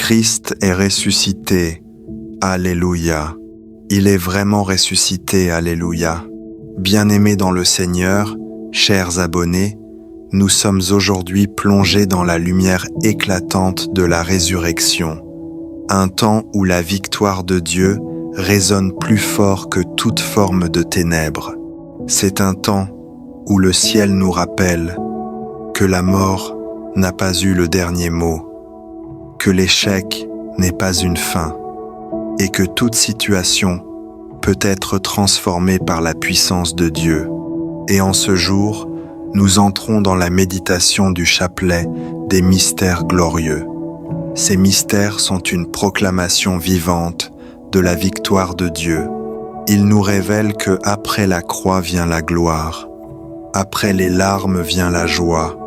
Christ est ressuscité. Alléluia. Il est vraiment ressuscité. Alléluia. Bien-aimés dans le Seigneur, chers abonnés, nous sommes aujourd'hui plongés dans la lumière éclatante de la résurrection, un temps où la victoire de Dieu résonne plus fort que toute forme de ténèbres. C'est un temps où le ciel nous rappelle que la mort n'a pas eu le dernier mot, que l'échec n'est pas une fin, et que toute situation peut être transformée par la puissance de Dieu. Et en ce jour, nous entrons dans la méditation du chapelet des mystères glorieux. Ces mystères sont une proclamation vivante de la victoire de Dieu. Ils nous révèlent que après la croix vient la gloire, après les larmes vient la joie,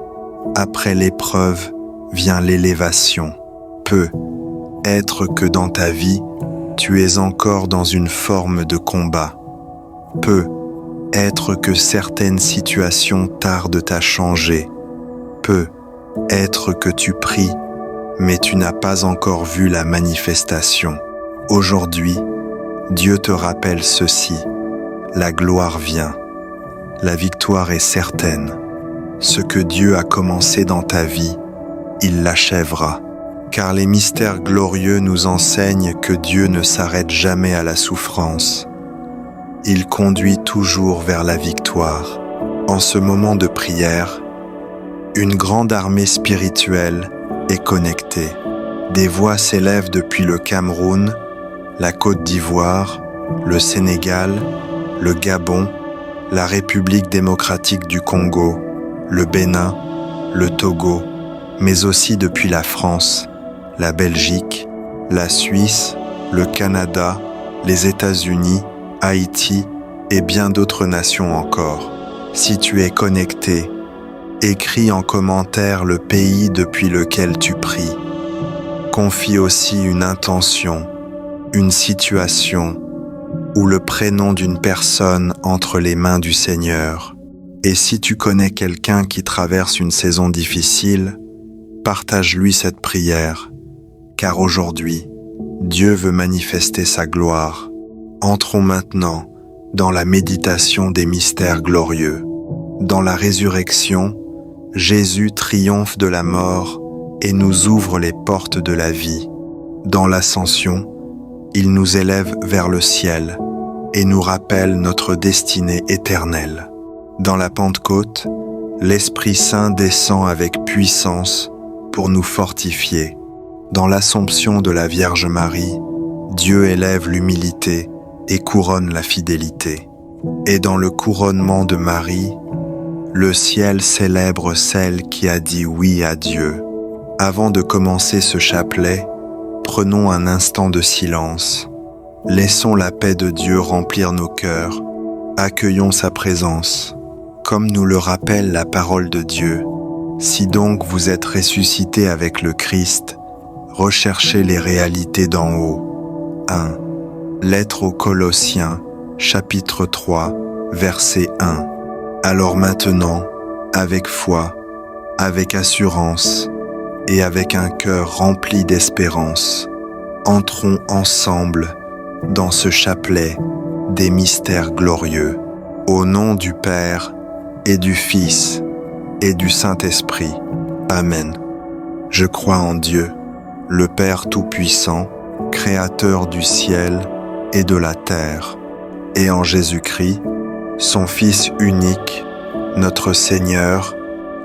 après l'épreuve vient l'élévation. Peut être que dans ta vie, tu es encore dans une forme de combat. Peut être que certaines situations tardent à changer. Peut être que tu pries, mais tu n'as pas encore vu la manifestation. Aujourd'hui, Dieu te rappelle ceci. La gloire vient. La victoire est certaine. Ce que Dieu a commencé dans ta vie, il l'achèvera. Car les mystères glorieux nous enseignent que Dieu ne s'arrête jamais à la souffrance. Il conduit toujours vers la victoire. En ce moment de prière, une grande armée spirituelle est connectée. Des voix s'élèvent depuis le Cameroun, la Côte d'Ivoire, le Sénégal, le Gabon, la République démocratique du Congo, le Bénin, le Togo, mais aussi depuis la France, la Belgique, la Suisse, le Canada, les États-Unis, Haïti et bien d'autres nations encore. Si tu es connecté, écris en commentaire le pays depuis lequel tu pries. Confie aussi une intention, une situation ou le prénom d'une personne entre les mains du Seigneur. Et si tu connais quelqu'un qui traverse une saison difficile, partage-lui cette prière, car aujourd'hui, Dieu veut manifester sa gloire. Entrons maintenant dans la méditation des mystères glorieux. Dans la résurrection, Jésus triomphe de la mort et nous ouvre les portes de la vie. Dans l'ascension, il nous élève vers le ciel et nous rappelle notre destinée éternelle. Dans la Pentecôte, l'Esprit Saint descend avec puissance pour nous fortifier. Dans l'Assomption de la Vierge Marie, Dieu élève l'humilité et couronne la fidélité. Et dans le couronnement de Marie, le ciel célèbre celle qui a dit oui à Dieu. Avant de commencer ce chapelet, prenons un instant de silence. Laissons la paix de Dieu remplir nos cœurs. Accueillons sa présence. Comme nous le rappelle la parole de Dieu, si donc vous êtes ressuscités avec le Christ, recherchez les réalités d'en haut. 1. Lettre aux Colossiens, chapitre 3, verset 1. Alors maintenant, avec foi, avec assurance et avec un cœur rempli d'espérance, entrons ensemble dans ce chapelet des mystères glorieux. Au nom du Père et du Fils et du Saint-Esprit. Amen. Je crois en Dieu, le Père Tout-Puissant, Créateur du ciel et de la terre, et en Jésus-Christ, son Fils unique, notre Seigneur,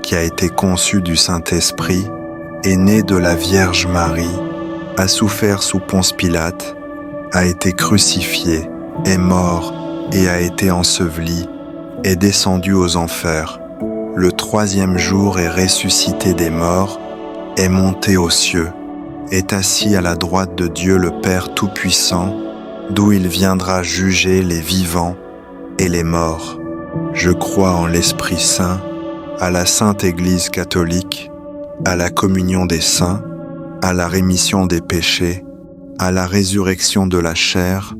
qui a été conçu du Saint-Esprit, est né de la Vierge Marie, a souffert sous Ponce Pilate, a été crucifié, est mort et a été enseveli, est descendu aux enfers. Le 3e jour est ressuscité des morts, est monté aux cieux, est assis à la droite de Dieu le Père Tout-Puissant, d'où il viendra juger les vivants et les morts. Je crois en l'Esprit Saint, à la Sainte Église catholique, à la communion des saints, à la rémission des péchés, à la résurrection de la chair,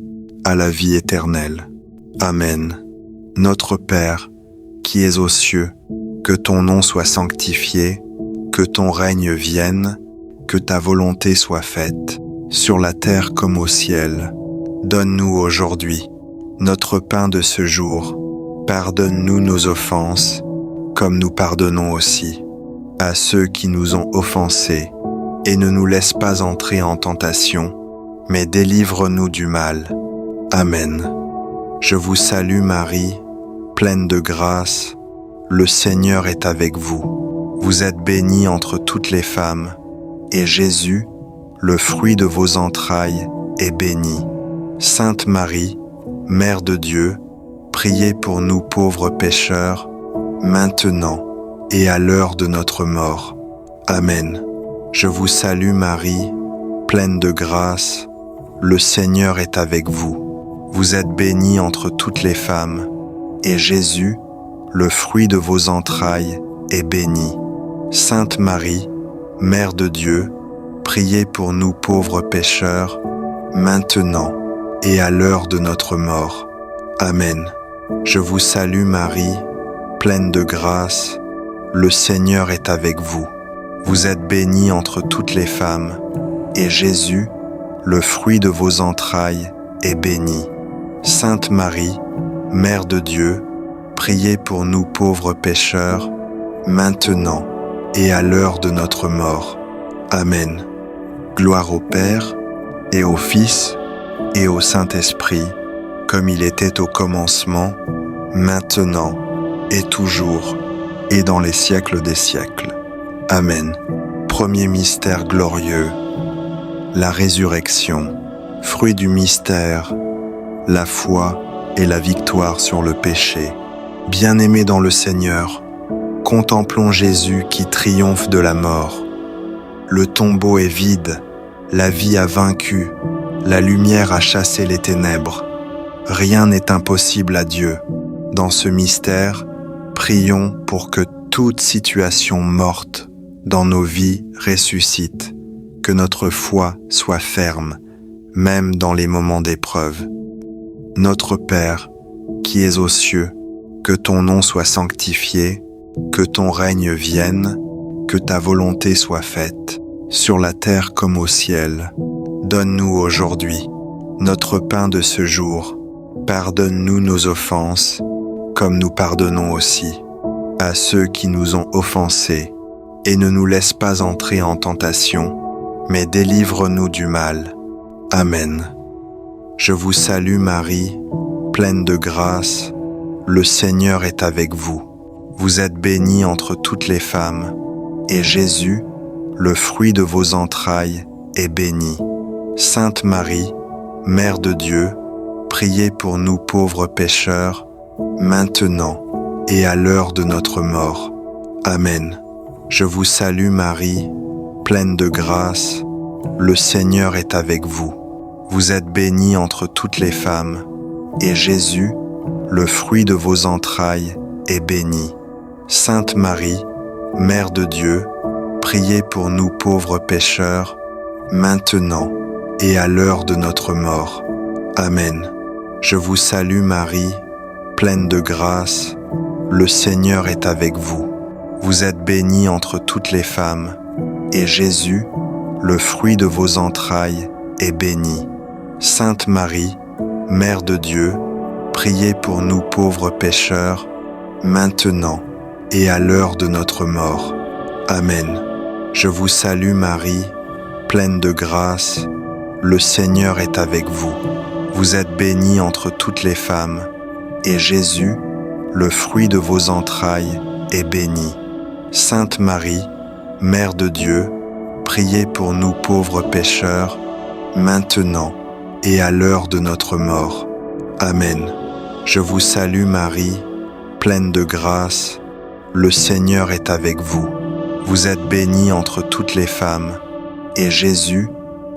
à la vie éternelle. Amen. Notre Père, qui es aux cieux, que ton nom soit sanctifié, que ton règne vienne, que ta volonté soit faite, sur la terre comme au ciel. Donne-nous aujourd'hui notre pain de ce jour. Pardonne-nous nos offenses, comme nous pardonnons aussi à ceux qui nous ont offensés. Et ne nous laisse pas entrer en tentation, mais délivre-nous du mal. Amen. Je vous salue Marie, pleine de grâce, le Seigneur est avec vous. Vous êtes bénie entre toutes les femmes, et Jésus, le fruit de vos entrailles, est béni. Sainte Marie, Mère de Dieu, priez pour nous pauvres pécheurs, maintenant et à l'heure de notre mort. Amen. Je vous salue Marie, pleine de grâce, le Seigneur est avec vous. Vous êtes bénie entre toutes les femmes, et Jésus, le fruit de vos entrailles, est béni. Sainte Marie, Mère de Dieu, priez pour nous pauvres pécheurs, maintenant et à l'heure de notre mort. Amen. Je vous salue Marie, pleine de grâce, le Seigneur est avec vous. Vous êtes bénie entre toutes les femmes, et Jésus, le fruit de vos entrailles, est béni. Sainte Marie, Mère de Dieu, priez pour nous pauvres pécheurs, maintenant et à l'heure de notre mort. Amen. Gloire au Père, et au Fils, et au Saint-Esprit, comme il était au commencement, maintenant et toujours, et dans les siècles des siècles. Amen. Premier mystère glorieux, la résurrection. Fruit du mystère, la foi et la victoire sur le péché. Bien-aimés dans le Seigneur, contemplons Jésus qui triomphe de la mort. Le tombeau est vide, la vie a vaincu, la lumière a chassé les ténèbres. Rien n'est impossible à Dieu. Dans ce mystère, prions pour que toute situation morte dans nos vies ressuscite, que notre foi soit ferme, même dans les moments d'épreuve. Notre Père, qui es aux cieux, que ton nom soit sanctifié, que ton règne vienne, que ta volonté soit faite, sur la terre comme au ciel. Donne-nous aujourd'hui notre pain de ce jour. Pardonne-nous nos offenses, comme nous pardonnons aussi à ceux qui nous ont offensés. Et ne nous laisse pas entrer en tentation, mais délivre-nous du mal. Amen. Je vous salue Marie, pleine de grâce, le Seigneur est avec vous. Vous êtes bénie entre toutes les femmes, et Jésus, le fruit de vos entrailles, est béni. Sainte Marie, Mère de Dieu, priez pour nous pauvres pécheurs, maintenant et à l'heure de notre mort. Amen. Je vous salue Marie, pleine de grâce, le Seigneur est avec vous. Vous êtes bénie entre toutes les femmes, et Jésus, le fruit de vos entrailles, est béni. Sainte Marie, Mère de Dieu, priez pour nous pauvres pécheurs, maintenant et à l'heure de notre mort. Amen. Je vous salue Marie, pleine de grâce, le Seigneur est avec vous. Vous êtes bénie entre toutes les femmes, et Jésus, le fruit de vos entrailles, est béni. Sainte Marie, Mère de Dieu, priez pour nous pauvres pécheurs, maintenant et à l'heure de notre mort. Amen. Je vous salue Marie, pleine de grâce, le Seigneur est avec vous. Vous êtes bénie entre toutes les femmes, et Jésus, le fruit de vos entrailles, est béni. Sainte Marie, Mère de Dieu, priez pour nous pauvres pécheurs, maintenant et à l'heure de notre mort. Amen. Je vous salue Marie, pleine de grâce, le Seigneur est avec vous. Vous êtes bénie entre toutes les femmes, et Jésus,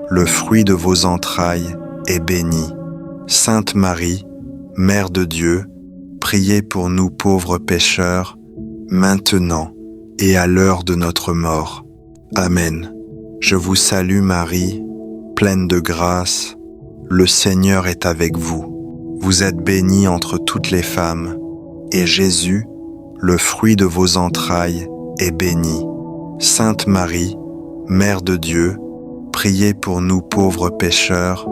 le fruit de vos entrailles, est béni. Sainte Marie, Mère de Dieu, priez pour nous pauvres pécheurs, maintenant et à l'heure de notre mort. Amen. Je vous salue Marie, pleine de grâce, le Seigneur est avec vous. Vous êtes bénie entre toutes les femmes, et Jésus, le fruit de vos entrailles, est béni. Sainte Marie, Mère de Dieu, priez pour nous pauvres pécheurs,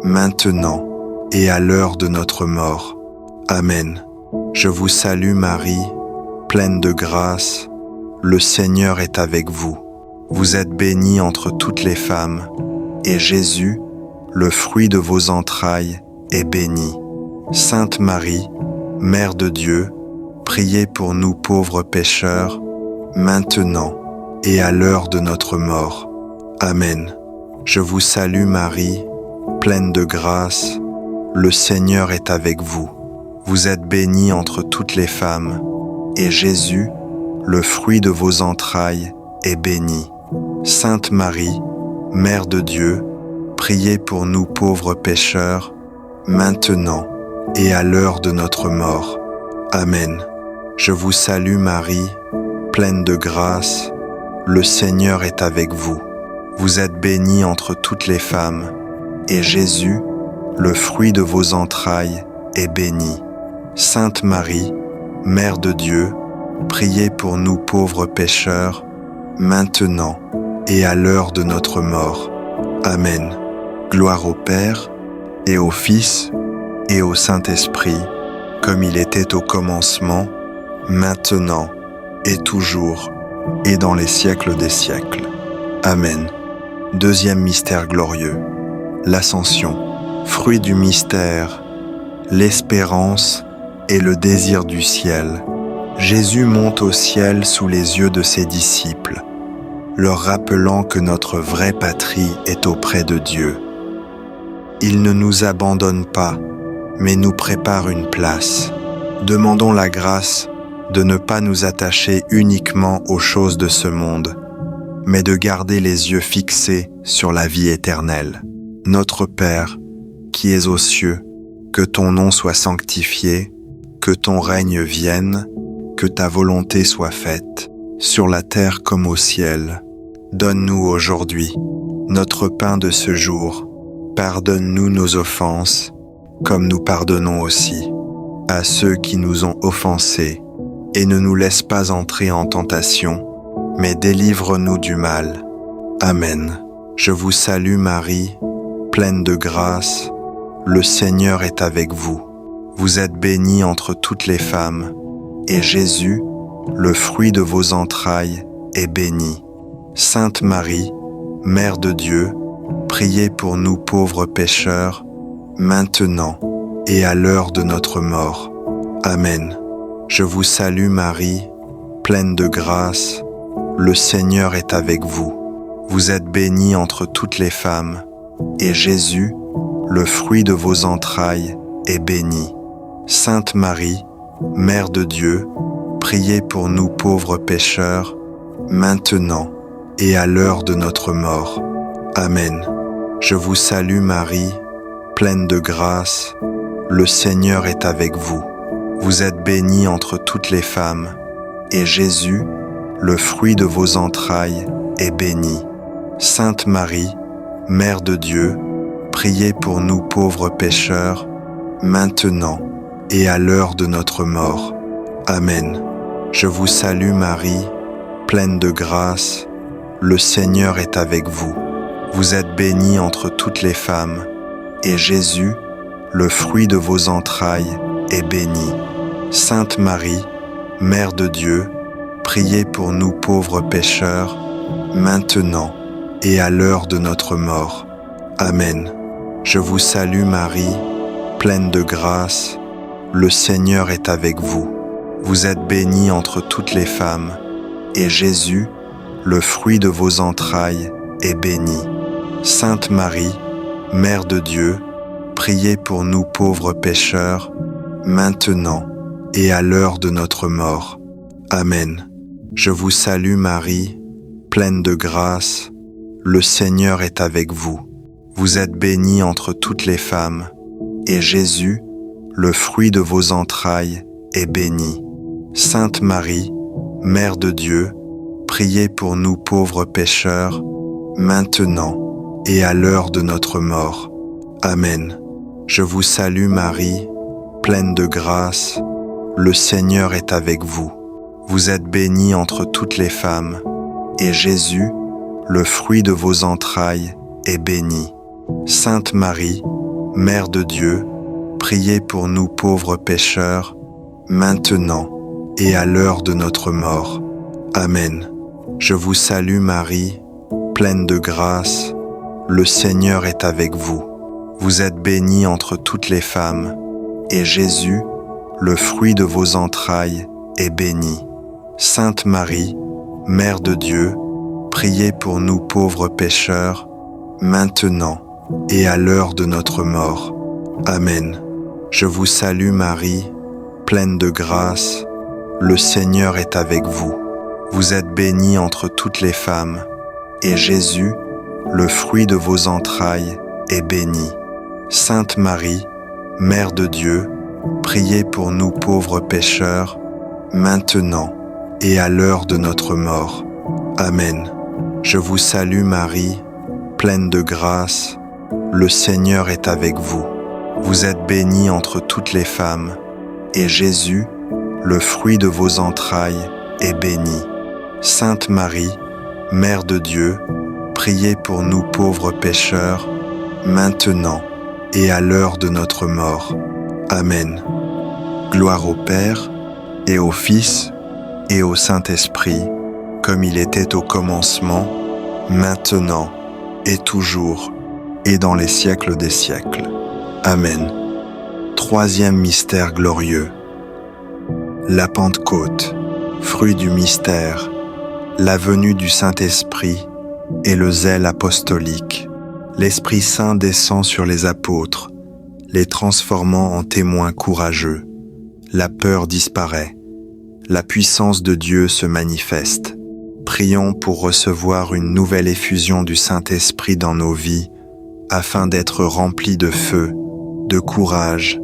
maintenant et à l'heure de notre mort. Amen. Je vous salue Marie, pleine de grâce, le Seigneur est avec vous. Vous êtes bénie entre toutes les femmes, et Jésus, le fruit de vos entrailles, est béni. Sainte Marie, Mère de Dieu, priez pour nous pauvres pécheurs, maintenant et à l'heure de notre mort. Amen. Je vous salue Marie, pleine de grâce, le Seigneur est avec vous. Vous êtes bénie entre toutes les femmes, et Jésus, le fruit de vos entrailles, est béni. Sainte Marie, Mère de Dieu, priez pour nous pauvres pécheurs, maintenant et à l'heure de notre mort. Amen. Je vous salue Marie, pleine de grâce, le Seigneur est avec vous. Vous êtes bénie entre toutes les femmes, et Jésus, le fruit de vos entrailles, est béni. Sainte Marie, Mère de Dieu, priez pour nous pauvres pécheurs, maintenant et à l'heure de notre mort. Amen. Gloire au Père, et au Fils, et au Saint-Esprit, comme il était au commencement, maintenant et toujours, et dans les siècles des siècles. Amen. Deuxième mystère glorieux, l'Ascension. Fruit du mystère, l'espérance et le désir du ciel. Jésus monte au ciel sous les yeux de ses disciples, leur rappelant que notre vraie patrie est auprès de Dieu. Il ne nous abandonne pas, mais nous prépare une place. Demandons la grâce de ne pas nous attacher uniquement aux choses de ce monde, mais de garder les yeux fixés sur la vie éternelle. Notre Père, qui es aux cieux, que ton nom soit sanctifié, que ton règne vienne, que ta volonté soit faite, sur la terre comme au ciel. Donne-nous aujourd'hui notre pain de ce jour. Pardonne-nous nos offenses, comme nous pardonnons aussi à ceux qui nous ont offensés, et ne nous laisse pas entrer en tentation, mais délivre-nous du mal. Amen. Je vous salue Marie, pleine de grâce, le Seigneur est avec vous. Vous êtes bénie entre toutes les femmes, et Jésus, le fruit de vos entrailles, est béni. Sainte Marie, Mère de Dieu, priez pour nous pauvres pécheurs, maintenant et à l'heure de notre mort. Amen. Je vous salue Marie, pleine de grâce, le Seigneur est avec vous. Vous êtes bénie entre toutes les femmes, et Jésus, le fruit de vos entrailles, est béni. Sainte Marie, Mère de Dieu, priez pour nous pauvres pécheurs, maintenant et à l'heure de notre mort. Amen. Je vous salue Marie, pleine de grâce, le Seigneur est avec vous. Vous êtes bénie entre toutes les femmes, et Jésus, le fruit de vos entrailles, est béni. Sainte Marie, Mère de Dieu, priez pour nous pauvres pécheurs, maintenant et à l'heure de notre mort. Amen. Je vous salue Marie, pleine de grâce, le Seigneur est avec vous. Vous êtes bénie entre toutes les femmes, et Jésus, le fruit de vos entrailles, est béni. Sainte Marie, Mère de Dieu, priez pour nous pauvres pécheurs, maintenant et à l'heure de notre mort. Amen. Je vous salue Marie, pleine de grâce, le Seigneur est avec vous. Vous êtes bénie entre toutes les femmes, et Jésus, le fruit de vos entrailles, est béni. Sainte Marie, Mère de Dieu, priez pour nous pauvres pécheurs, maintenant et à l'heure de notre mort. Amen. Je vous salue Marie, pleine de grâce, le Seigneur est avec vous. Vous êtes bénie entre toutes les femmes, et Jésus, le fruit de vos entrailles, est béni. Sainte Marie, Mère de Dieu, priez pour nous pauvres pécheurs, maintenant et à l'heure de notre mort. Amen. Je vous salue Marie, pleine de grâce, le Seigneur est avec vous. Vous êtes bénie entre toutes les femmes, et Jésus, le fruit de vos entrailles est béni. Sainte Marie, Mère de Dieu, priez pour nous pauvres pécheurs, maintenant et à l'heure de notre mort. Amen. Je vous salue Marie, pleine de grâce, le Seigneur est avec vous. Vous êtes bénie entre toutes les femmes, et Jésus, le fruit de vos entrailles, est béni. Sainte Marie, Mère de Dieu, priez pour nous pauvres pécheurs, maintenant et à l'heure de notre mort. Amen. Je vous salue Marie, pleine de grâce, le Seigneur est avec vous. Vous êtes bénie entre toutes les femmes, et Jésus, le fruit de vos entrailles, est béni. Sainte Marie, Mère de Dieu, priez pour nous pauvres pécheurs, maintenant et à l'heure de notre mort. Amen. Je vous salue Marie, pleine de grâce, le Seigneur est avec vous. Vous êtes bénie entre toutes les femmes, et Jésus, le fruit de vos entrailles, est béni. Sainte Marie, Mère de Dieu, priez pour nous pauvres pécheurs, maintenant et à l'heure de notre mort. Amen. Gloire au Père, et au Fils, et au Saint-Esprit, comme il était au commencement, maintenant et toujours, et dans les siècles des siècles. Amen. Troisième mystère glorieux. La Pentecôte, fruit du mystère, la venue du Saint-Esprit et le zèle apostolique. L'Esprit Saint descend sur les apôtres, les transformant en témoins courageux. La peur disparaît. La puissance de Dieu se manifeste. Prions pour recevoir une nouvelle effusion du Saint-Esprit dans nos vies, afin d'être remplis de feu, de courage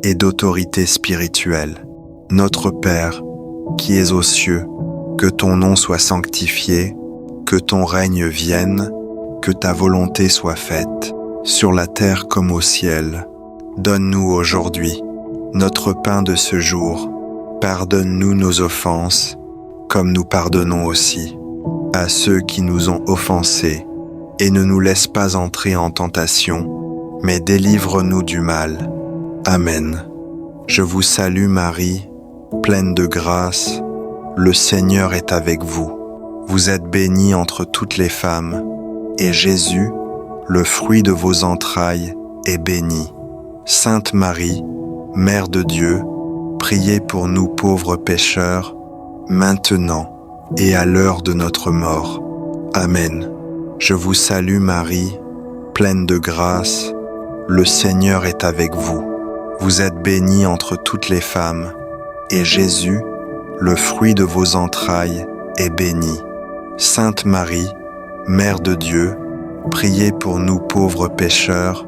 et d'autorité spirituelle. Notre Père, qui es aux cieux, que ton nom soit sanctifié, que ton règne vienne, que ta volonté soit faite, sur la terre comme au ciel. Donne-nous aujourd'hui notre pain de ce jour. Pardonne-nous nos offenses, comme nous pardonnons aussi à ceux qui nous ont offensés, et ne nous laisse pas entrer en tentation, mais délivre-nous du mal. Amen. Je vous salue Marie, pleine de grâce, le Seigneur est avec vous. Vous êtes bénie entre toutes les femmes, et Jésus, le fruit de vos entrailles, est béni. Sainte Marie, Mère de Dieu, priez pour nous pauvres pécheurs, maintenant et à l'heure de notre mort. Amen. Je vous salue Marie, pleine de grâce, le Seigneur est avec vous. Vous êtes bénie entre toutes les femmes, et Jésus, le fruit de vos entrailles, est béni. Sainte Marie, Mère de Dieu, priez pour nous pauvres pécheurs,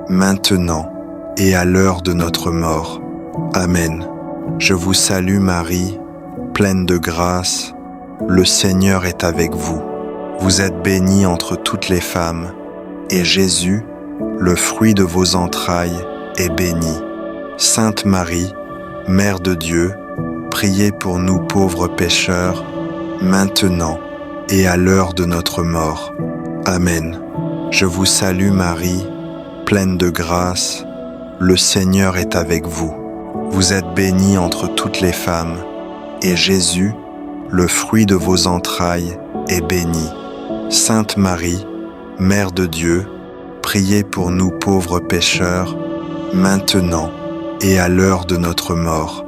maintenant et à l'heure de notre mort. Amen. Je vous salue Marie, pleine de grâce, le Seigneur est avec vous. Vous êtes bénie entre toutes les femmes, et Jésus, le fruit de vos entrailles, est béni. Sainte Marie, Mère de Dieu, priez pour nous pauvres pécheurs, maintenant et à l'heure de notre mort. Amen. Je vous salue Marie, pleine de grâce, le Seigneur est avec vous. Vous êtes bénie entre toutes les femmes, et Jésus, le fruit de vos entrailles, est béni. Sainte Marie, Mère de Dieu, priez pour nous pauvres pécheurs, maintenant et à l'heure de notre mort.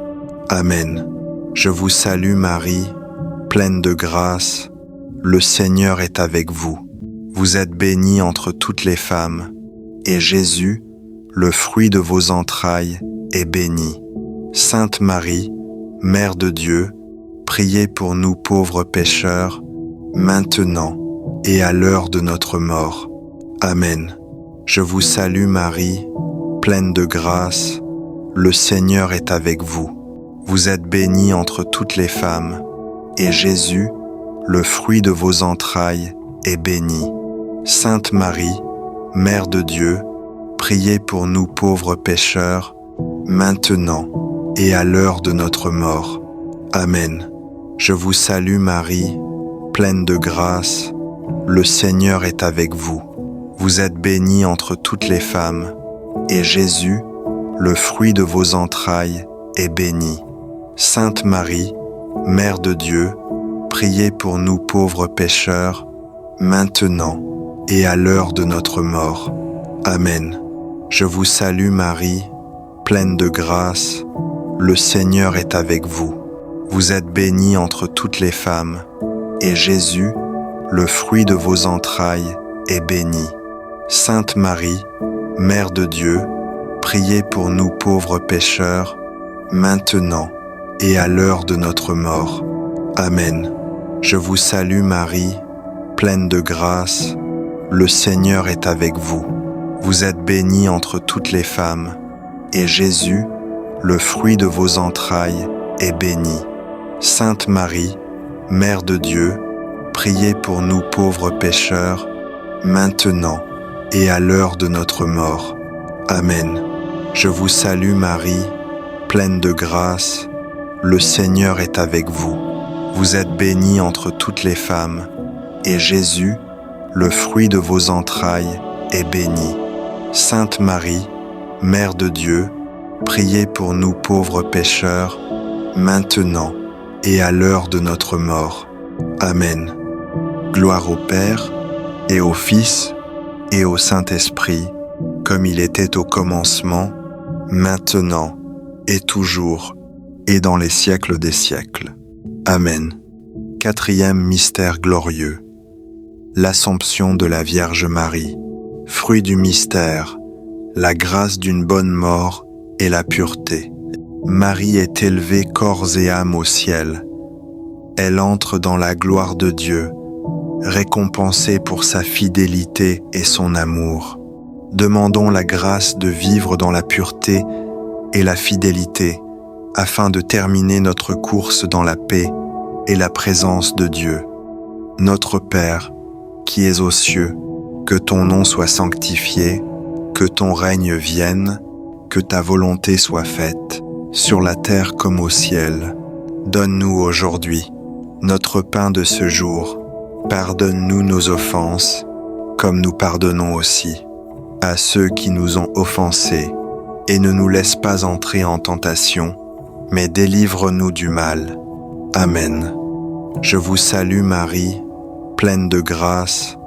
Amen. Je vous salue Marie, pleine de grâce, le Seigneur est avec vous. Vous êtes bénie entre toutes les femmes, et Jésus, le fruit de vos entrailles, est béni. Sainte Marie, Mère de Dieu, priez pour nous pauvres pécheurs, maintenant et à l'heure de notre mort. Amen. Je vous salue Marie, pleine de grâce, le Seigneur est avec vous. Vous êtes bénie entre toutes les femmes, et Jésus, le fruit de vos entrailles, est béni. Sainte Marie, Mère de Dieu, priez pour nous pauvres pécheurs, maintenant et à l'heure de notre mort. Amen. Je vous salue Marie, pleine de grâce, le Seigneur est avec vous. Vous êtes bénie entre toutes les femmes, et Jésus, le fruit de vos entrailles, est béni. Sainte Marie, Mère de Dieu, priez pour nous pauvres pécheurs, maintenant et à l'heure de notre mort. Amen. Je vous salue Marie, pleine de grâce, le Seigneur est avec vous. Vous êtes bénie entre toutes les femmes, et Jésus, le fruit de vos entrailles, est béni. Sainte Marie, Mère de Dieu, priez pour nous pauvres pécheurs, maintenant et à l'heure de notre mort. Amen. Je vous salue Marie, pleine de grâce, le Seigneur est avec vous. Vous êtes bénie entre toutes les femmes, et Jésus, le fruit de vos entrailles, est béni. Sainte Marie, Mère de Dieu, priez pour nous pauvres pécheurs, maintenant et à l'heure de notre mort. Amen. Je vous salue Marie, pleine de grâce, le Seigneur est avec vous. Vous êtes bénie entre toutes les femmes, et Jésus, le fruit de vos entrailles, est béni. Sainte Marie, Mère de Dieu, priez pour nous pauvres pécheurs, maintenant et à l'heure de notre mort. Amen. Gloire au Père, et au Fils, et au Saint-Esprit, comme il était au commencement, maintenant, et toujours, et dans les siècles des siècles. Amen. Quatrième mystère glorieux. L'Assomption de la Vierge Marie. Fruit du mystère, la grâce d'une bonne mort et la pureté. Marie est élevée corps et âme au ciel. Elle entre dans la gloire de Dieu, récompensée pour sa fidélité et son amour. Demandons la grâce de vivre dans la pureté et la fidélité, afin de terminer notre course dans la paix et la présence de Dieu. Notre Père, qui es aux cieux, que ton nom soit sanctifié, que ton règne vienne, que ta volonté soit faite, sur la terre comme au ciel. Donne-nous aujourd'hui notre pain de ce jour. Pardonne-nous nos offenses, comme nous pardonnons aussi à ceux qui nous ont offensés. Et ne nous laisse pas entrer en tentation, mais délivre-nous du mal. Amen. Je vous salue Marie, pleine de grâce,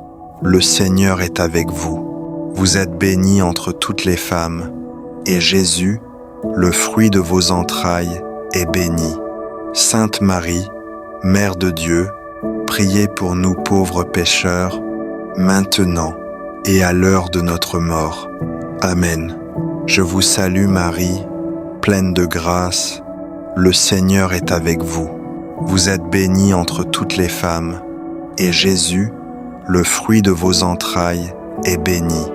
le Seigneur est avec vous. Vous êtes bénie entre toutes les femmes, et Jésus, le fruit de vos entrailles, est béni. Sainte Marie, Mère de Dieu, priez pour nous pauvres pécheurs, maintenant et à l'heure de notre mort. Amen. Je vous salue Marie, pleine de grâce, le Seigneur est avec vous. Vous êtes bénie entre toutes les femmes, et Jésus, le fruit de vos entrailles, est béni.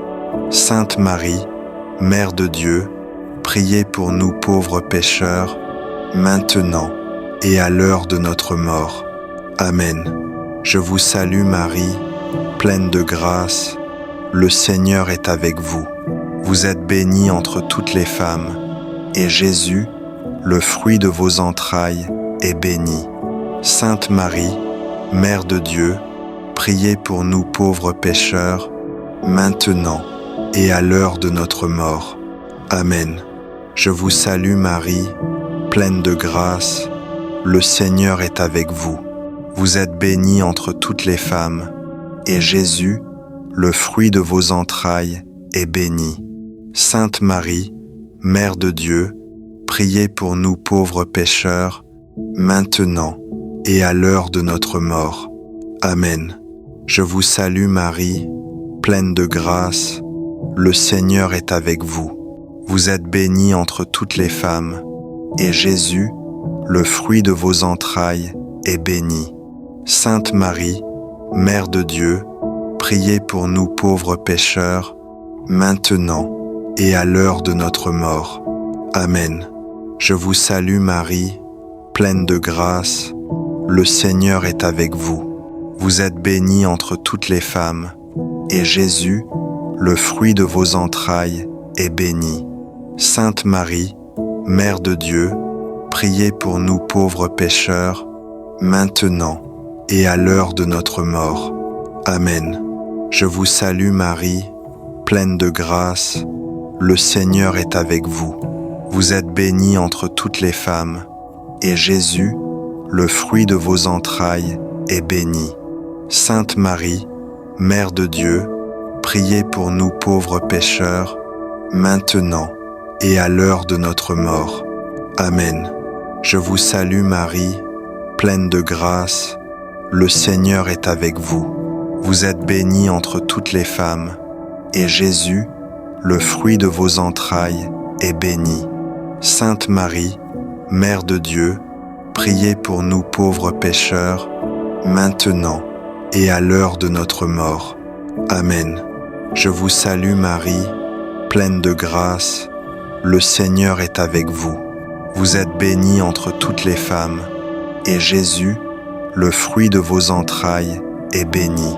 Sainte Marie, Mère de Dieu, priez pour nous pauvres pécheurs, maintenant et à l'heure de notre mort. Amen. Je vous salue Marie, pleine de grâce, le Seigneur est avec vous. Vous êtes bénie entre toutes les femmes, et Jésus, le fruit de vos entrailles, est béni. Sainte Marie, Mère de Dieu, priez pour nous pauvres pécheurs, maintenant et à l'heure de notre mort. Amen. Je vous salue Marie, pleine de grâce, le Seigneur est avec vous. Vous êtes bénie entre toutes les femmes, et Jésus, le fruit de vos entrailles, est béni. Sainte Marie, Mère de Dieu, priez pour nous pauvres pécheurs, maintenant et à l'heure de notre mort. Amen. Je vous salue Marie, pleine de grâce, le Seigneur est avec vous. Vous êtes bénie entre toutes les femmes, et Jésus, le fruit de vos entrailles, est béni. Sainte Marie, Mère de Dieu, priez pour nous pauvres pécheurs, maintenant et à l'heure de notre mort. Amen. Je vous salue Marie, pleine de grâce, le Seigneur est avec vous. Vous êtes bénie entre toutes les femmes, et Jésus, le fruit de vos entrailles, est béni. Sainte Marie, Mère de Dieu, priez pour nous pauvres pécheurs, maintenant et à l'heure de notre mort. Amen. Je vous salue Marie, pleine de grâce, le Seigneur est avec vous. Vous êtes bénie entre toutes les femmes, et Jésus, le fruit de vos entrailles, est béni. Sainte Marie, Mère de Dieu, priez pour nous pauvres pécheurs, maintenant et à l'heure de notre mort. Amen. Je vous salue Marie, pleine de grâce, le Seigneur est avec vous. Vous êtes bénie entre toutes les femmes, et Jésus, le fruit de vos entrailles, est béni. Sainte Marie, Mère de Dieu, priez pour nous pauvres pécheurs, maintenant et à l'heure de notre mort. Amen. Je vous salue Marie, pleine de grâce, le Seigneur est avec vous. Vous êtes bénie entre toutes les femmes, et Jésus, le fruit de vos entrailles, est béni.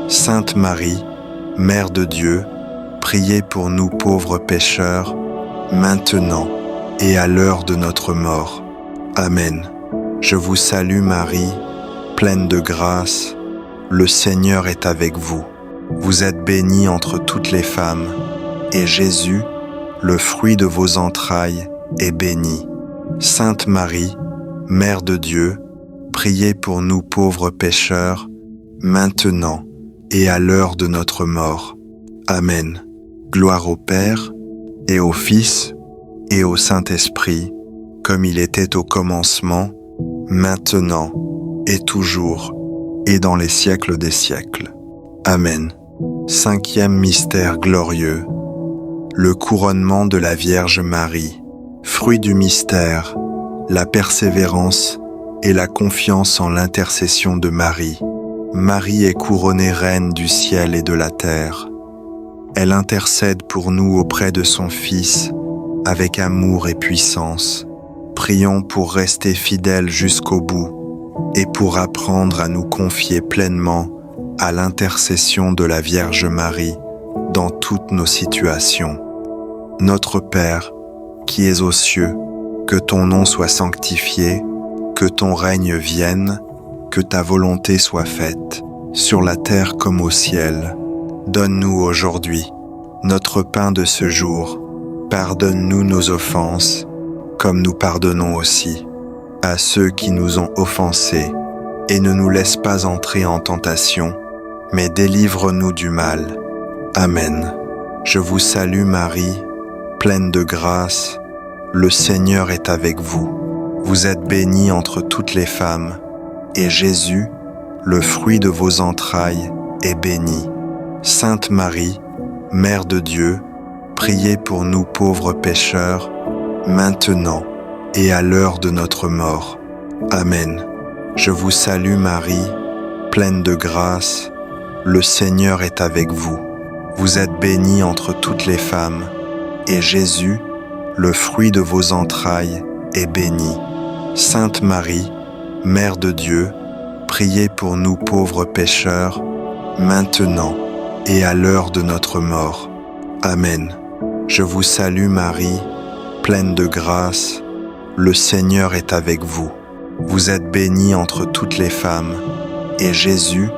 Sainte Marie, Mère de Dieu, priez pour nous pauvres pécheurs, maintenant et à l'heure de notre mort. Amen. Je vous salue Marie, pleine de grâce, le Seigneur est avec vous. Vous êtes bénie entre toutes les femmes, et Jésus, le fruit de vos entrailles, est béni. Sainte Marie, Mère de Dieu, priez pour nous pauvres pécheurs, maintenant et à l'heure de notre mort. Amen. Gloire au Père, et au Fils, et au Saint-Esprit, comme il était au commencement, maintenant et toujours, et dans les siècles des siècles. Amen. Cinquième mystère glorieux, le couronnement de la Vierge Marie. Fruit du mystère, la persévérance et la confiance en l'intercession de Marie. Marie est couronnée reine du ciel et de la terre. Elle intercède pour nous auprès de son Fils, avec amour et puissance. Prions pour rester fidèles jusqu'au bout et pour apprendre à nous confier pleinement à l'intercession de la Vierge Marie dans toutes nos situations. Notre Père, qui es aux cieux, que ton nom soit sanctifié, que ton règne vienne, que ta volonté soit faite, sur la terre comme au ciel. Donne-nous aujourd'hui notre pain de ce jour. Pardonne-nous nos offenses, comme nous pardonnons aussi à ceux qui nous ont offensés, et ne nous laisse pas entrer en tentation, mais délivre-nous du mal. Amen. Je vous salue Marie, pleine de grâce, le Seigneur est avec vous. Vous êtes bénie entre toutes les femmes, et Jésus, le fruit de vos entrailles, est béni. Sainte Marie, Mère de Dieu, priez pour nous pauvres pécheurs, maintenant et à l'heure de notre mort. Amen. Je vous salue Marie, pleine de grâce, le Seigneur est avec vous. Vous êtes bénie entre toutes les femmes, et Jésus, le fruit de vos entrailles, est béni. Sainte Marie, Mère de Dieu, priez pour nous pauvres pécheurs, maintenant et à l'heure de notre mort. Amen. Je vous salue Marie, pleine de grâce, le Seigneur est avec vous. Vous êtes bénie entre toutes les femmes, et Jésus,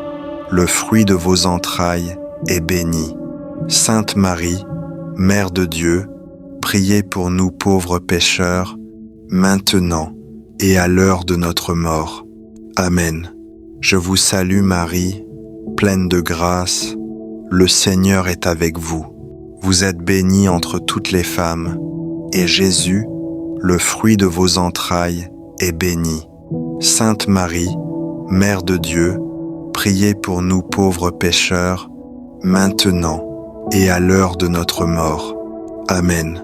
le fruit de vos entrailles, est béni. Sainte Marie, Mère de Dieu, priez pour nous pauvres pécheurs, maintenant et à l'heure de notre mort. Amen. Je vous salue Marie, pleine de grâce, le Seigneur est avec vous. Vous êtes bénie entre toutes les femmes, et Jésus, le fruit de vos entrailles, est béni. Sainte Marie, Mère de Dieu, priez pour nous pauvres pécheurs, maintenant et à l'heure de notre mort. Amen.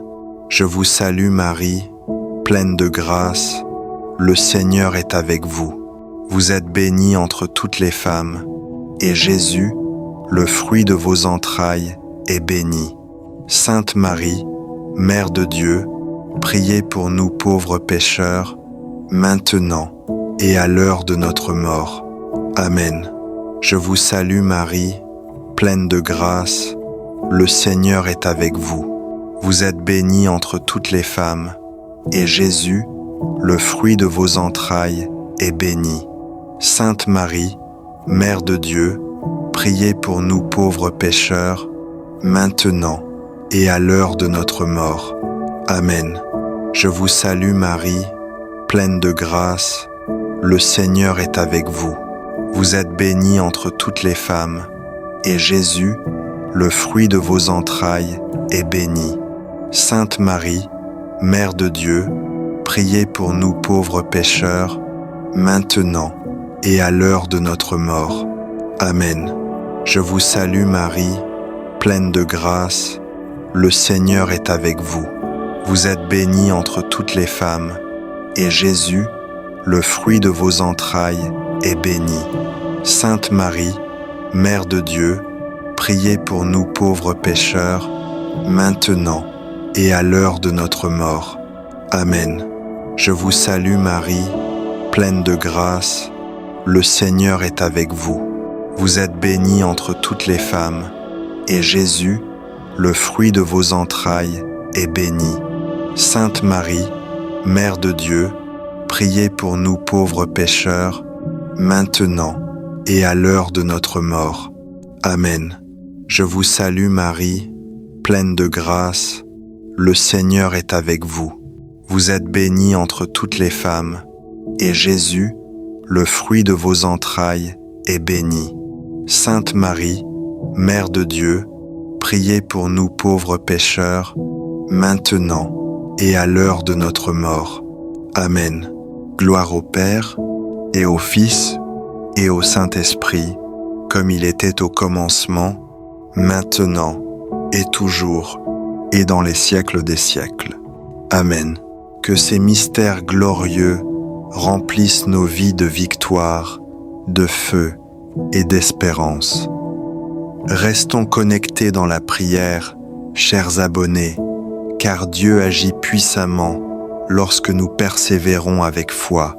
Je vous salue Marie, pleine de grâce, le Seigneur est avec vous. Vous êtes bénie entre toutes les femmes, et Jésus, le fruit de vos entrailles, est béni. Sainte Marie, Mère de Dieu, priez pour nous pauvres pécheurs, maintenant et à l'heure de notre mort. Amen. Je vous salue Marie, pleine de grâce, le Seigneur est avec vous. Vous êtes bénie entre toutes les femmes, et Jésus, le fruit de vos entrailles, est béni. Sainte Marie, Mère de Dieu, priez pour nous pauvres pécheurs, maintenant et à l'heure de notre mort. Amen. Je vous salue Marie, pleine de grâce, le Seigneur est avec vous. Vous êtes bénie entre toutes les femmes, et Jésus, le fruit de vos entrailles, est béni. Sainte Marie, Mère de Dieu, priez pour nous pauvres pécheurs, maintenant et à l'heure de notre mort. Amen. Je vous salue Marie, pleine de grâce, le Seigneur est avec vous. Vous êtes bénie entre toutes les femmes, et Jésus, le fruit de vos entrailles, est béni. Sainte Marie, Mère de Dieu, priez pour nous pauvres pécheurs, maintenant et à l'heure de notre mort. Amen. Je vous salue Marie, pleine de grâce, le Seigneur est avec vous. Vous êtes bénie entre toutes les femmes, et Jésus, le fruit de vos entrailles, est béni. Sainte Marie, Mère de Dieu, priez pour nous pauvres pécheurs, maintenant et à l'heure de notre mort. Amen. Je vous salue Marie, pleine de grâce, le Seigneur est avec vous. Vous êtes bénie entre toutes les femmes, et Jésus, le fruit de vos entrailles, est béni. Sainte Marie, Mère de Dieu, priez pour nous pauvres pécheurs, maintenant et à l'heure de notre mort. Amen. Gloire au Père, et au Fils, et au Saint-Esprit, comme il était au commencement, maintenant et toujours, et dans les siècles des siècles. Amen. Que ces mystères glorieux remplissent nos vies de victoire, de feu et d'espérance. Restons connectés dans la prière, chers abonnés, car Dieu agit puissamment lorsque nous persévérons avec foi